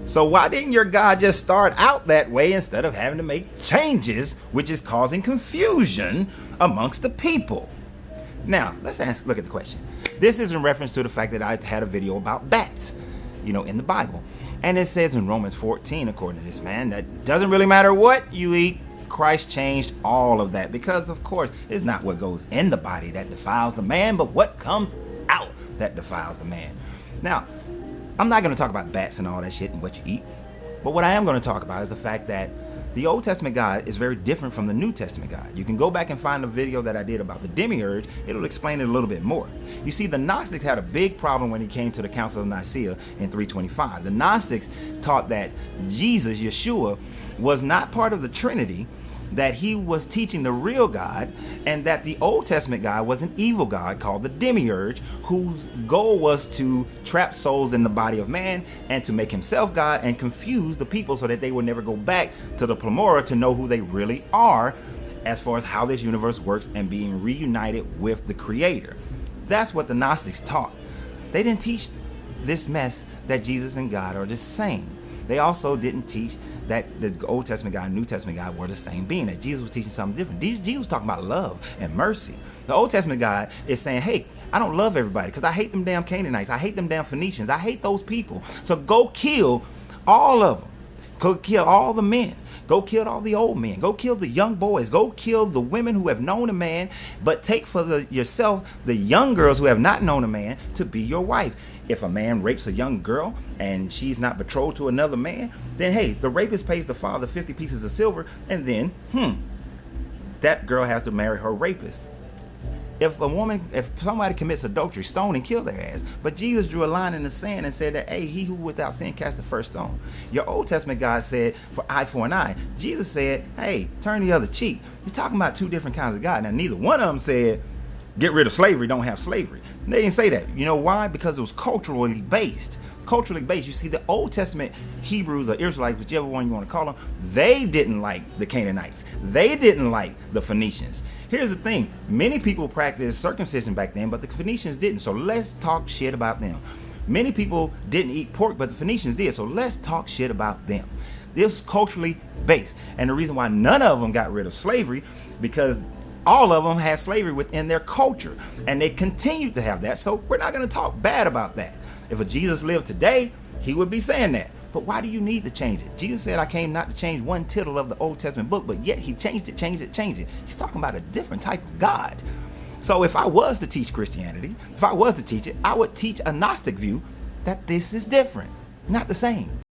So why didn't your God just start out that way instead of having to make changes, which is causing confusion amongst the people? Now, look at the question. This is in reference to the fact that I had a video about bats, in the Bible. And it says in Romans 14, according to this man, that doesn't really matter what you eat, Christ changed all of that. Because, of course, it's not what goes in the body that defiles the man, but what comes out that defiles the man. Now, I'm not going to talk about bats and all that shit and what you eat. But what I am going to talk about is the fact that the Old Testament God is very different from the New Testament God. You can go back and find a video that I did about the demiurge. It'll explain it a little bit more. You see, the Gnostics had a big problem when it came to the Council of Nicaea in 325. The Gnostics taught that Jesus, Yeshua, was not part of the Trinity, that he was teaching the real God, and that the Old Testament God was an evil God called the demiurge, whose goal was to trap souls in the body of man and to make himself God and confuse the people so that they would never go back to the Pleroma to know who they really are as far as how this universe works and being reunited with the Creator. That's what the Gnostics taught. They didn't teach this mess that Jesus and God are the same. They also didn't teach that the Old Testament God and New Testament God were the same being, that Jesus was teaching something different. Jesus was talking about love and mercy. The Old Testament God is saying, hey, I don't love everybody because I hate them damn Canaanites. I hate them damn Phoenicians. I hate those people. So go kill all of them. Go kill all the men. Go kill all the old men. Go kill the young boys. Go kill the women who have known a man, but take for yourself the young girls who have not known a man to be your wife. If a man rapes a young girl and she's not betrothed to another man, then hey, the rapist pays the father 50 pieces of silver, and then that girl has to marry her rapist. If somebody commits adultery, stone and kill their ass. But Jesus drew a line in the sand and said that, hey, he who without sin cast the first stone. Your Old Testament God said, for eye for an eye. Jesus said, hey, turn the other cheek. You're talking about two different kinds of God. Now, neither one of them said, get rid of slavery, don't have slavery. They didn't say that. You know why? Because it was culturally based. Culturally based. You see, the Old Testament Hebrews or Israelites, whichever one you want to call them, they didn't like the Canaanites. They didn't like the Phoenicians. Here's the thing. Many people practiced circumcision back then, but the Phoenicians didn't. So let's talk shit about them. Many people didn't eat pork, but the Phoenicians did. So let's talk shit about them. This was culturally based. And the reason why none of them got rid of slavery, because all of them had slavery within their culture, and they continued to have that. So we're not going to talk bad about that. If a Jesus lived today, he would be saying that. But why do you need to change it? Jesus said, I came not to change one tittle of the Old Testament book, but yet he changed it. He's talking about a different type of God. So if I was to teach Christianity, if I was to teach it, I would teach a Gnostic view that this is different, not the same.